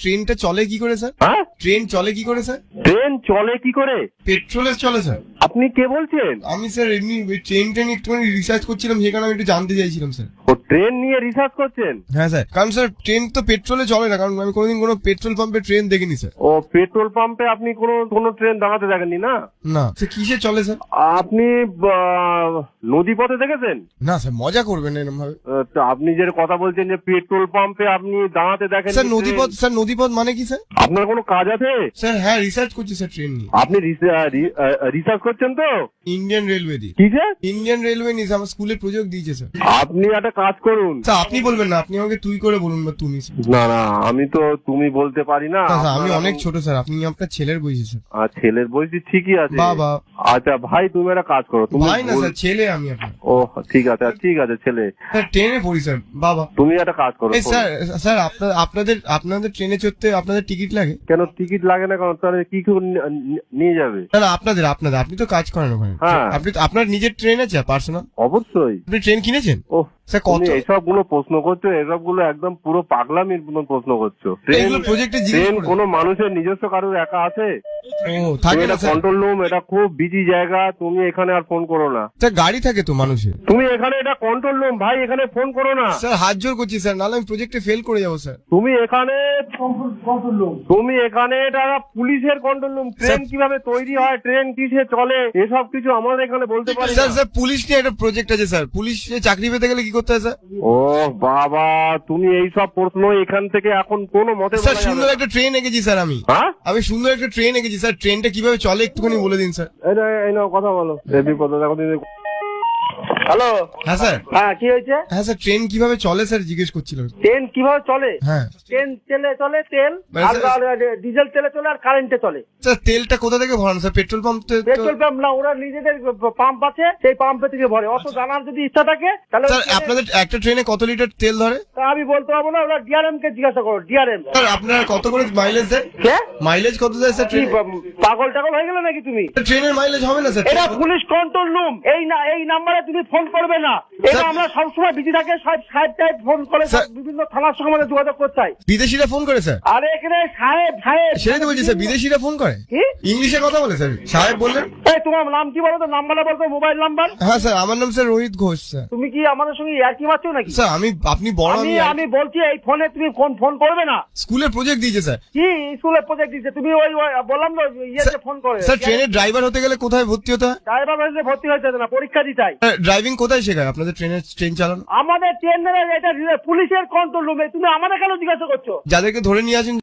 ট্রেনটা চলে কি করে স্যার? হ্যাঁ, ট্রেন চলে কি করে স্যার? ট্রেন চলে কি করে? পেট্রোলে চলে স্যার। আপনি কে বলছেন? আমি স্যার এমনি ট্রেন একটুখানি রিসার্চ করছিলাম, সেখানে আমি একটু জানতে চাইছিলাম স্যার। ও ট্রেন নিয়ে রিসার্চ করছেন? হ্যাঁ স্যার, কারণ স্যার ট্রেন তো পেট্রোলে চলে না, কারণ আমি কোনোদিন কোনো পেট্রোল পাম্পে ট্রেন দেখিনি স্যার। ও পেট্রোল পাম্পে আপনি কোনো ট্রেন দাঁড়াতে দেখেননি না? না স্যার, কিসে চলে স্যার? আপনি নদী পথে দেখেছেন? না স্যার, মজা করবেন এরকম ভাবে। তো আপনি যে কথা বলছেন যে পেট্রোল পাম্পে আপনি দাঁড়াতে দেখেন স্যার নদীপথ মানে কি স্যার? আপনার কোনো কাজ আছে? স্যার হ্যাঁ, রিসার্চ করছি স্যার ট্রেন নিয়ে। আপনি রিসার্চ করছেন তো? ইন্ডিয়ান রেলওয়ে দিয়ে। কিসে? ইন্ডিয়ান রেলওয়ে নিয়ে আমার স্কুলে প্রজেক্ট দিয়েছে স্যার। আপনি একটা কাজ করুন। স্যার আপনি বলবেন না, আপনি আমাকে তুই করে বলুন বা তুমি স্যার। না না, আমি তো তুমি বলতে পারি না। স্যার আমি অনেক ছোট স্যার, আপনি আপনার ছেলের বয়সী স্যার। আর ছেলের বয়সী ঠিকই আছে। বাবা। আচ্ছা ভাই, তুমি একটা কাজ করো। তুমি ভাই না স্যার, ছেলে আমি আপনার। ও ঠিক আছে, ঠিক আছে ছেলে। স্যার ট্রেনে পড়ি স্যার বাবা। তুমি একটা কাজ করো। এই স্যার আপনাদের ট্রেনে চড়তে আপনাদের টিকিট লাগে? কেন টিকিট লাগে না? কারণ তাহলে কি করে নিয়ে যাবে? না আপনাদের আপনি তো কাজ করেন ওখানে। হ্যাঁ। আপনার নিজের ট্রেন আছে পার্সোনাল? অবশ্যই। আপনি ট্রেন কিনেছেন? ও স্যার কত? এইসব গুলো প্রশ্ন করছো, এসব গুলো একদম পুরো পাগলামির মতন প্রশ্ন করছো। এগুলো প্রজেক্টে ট্রেন কোনো মানুষের নিজস্ব কারোর একা আছে? ও থাকে না স্যার। কন্ট্রোল রুম, এটা খুব বিজি জায়গা, তুমি এখানে আর ফোন করো না। স্যার গাড়ি থাকে তো মানুষের। তুমি এখানে, এটা কন্ট্রোল রুম ভাই, এখানে ফোন করো না। স্যার হাত জোর করছি স্যার, নাহলে আমি প্রজেক্টে ফেল করে যাবো স্যার। তুমি এখানে এটা পুলিশের কন্ট্রোল রুম। ট্রেন কিভাবে তৈরি হয়, ট্রেন কিসে চলে, এসব কিছু আমাদের এখানে বলতে পারি না। স্যার পুলিশ নিয়ে একটা প্রজেক্ট আছে স্যার। পুলিশে চাকরি পেতে গেলে কি করতে হয় স্যার? ও বাবা, তুমি এইসব প্রশ্ন এখান থেকে এখন কোনো মতে স্যার সুন্দর একটা ট্রেন এঁকেছি স্যার আমি। হ্যাঁ, আমি সুন্দর একটা ট্রেন এঁকেছি স্যার। ট্রেনটা কিভাবে চলে একটুখানি বলে দিন স্যার। এই নাও কথা বলো। হ্যালো। হ্যাঁ স্যার। হ্যাঁ, কি হয়েছে? হ্যাঁ স্যার, ট্রেন কিভাবে চলে স্যার জিজ্ঞেস করছিলাম। ট্রেন কিভাবে চলে? হ্যাঁ ট্রেন চলে তেল মানে আর স্যার- ডিজেল তেলে চলে আর কারেন্টে চলে। স্যার তেলটা কোথা থেকে ভরানো sir? Petrol pump? Petrol pump না, ওরা নিজেদের পাম্প আছে, সেই পাম্পে থেকে ভরে। অত জানার যদি ইচ্ছা থাকে তাহলে স্যার আপনাদের একটা ট্রেনে কত লিটার তেল ধরে? তা আমি বলতে পারবো না, ওরা ডিআরএম কে জিজ্ঞাসা করো। ডিআরএম স্যার আপনারা কত করে মাইলেজ দেয়? কে? মাইলেজ কত দেয় স্যার কি ট্রেনে? পাগল টাগল হয়ে গেলে নাকি তুমি? ট্রেনের মাইলেজ হবে না স্যার? এটা পুলিশ কন্ট্রোল রুম। এই নাম্বারে তুমি ফোন করবে না। এটা আমরা সবসময় বিজি থাকে, সাহেব টাইপ ফোন করে বিভিন্ন থানার সঙ্গে আমাদের যোগাযোগ করতে হয়। বিদেশিরা ফোন করে স্যার? আরে এখানে সাহেব সেটাই তো বলছি স্যার, বিদেশিরা ফোন করে। কি ইংলিশে কথা বলে স্যার, সাহেব বললেন। এই তোমার নাম কি বলো তো? নাম্বারটা বলতো, মোবাইল নাম্বার। হ্যাঁ স্যার, আমার নাম স্যার রোহিত ঘোষ স্যার। তুমি কি আমাদের সঙ্গে ইয়ার্কি মারছো নাকি? স্যার আপনি বড়, আমি বলছি এই ফোনে তুমি ফোন করবে না। স্কুলে প্রজেক্ট দিয়েছে স্যার। কি স্কুলের প্রজেক্ট দিচ্ছে? তুমি ওই বললাম না ইয়েতে ফোন করে। স্যার ট্রেনের ড্রাইভার হতে গেলে কোথায় ভর্তি হতে হয়? ড্রাইভার হয়েছে ভর্তি হয়েছে না, পরীক্ষা দিতে হয়। ড্রাইভিং কোথায় শেখায় আপনাদের ট্রেন চালানো? আমাদের ট্রেনের এটা পুলিশের কন্ট্রোল রুমে। তুমি আমাদের কেন জিজ্ঞাসা করছো? যাদেরকে ধরে নিয়ে আসেন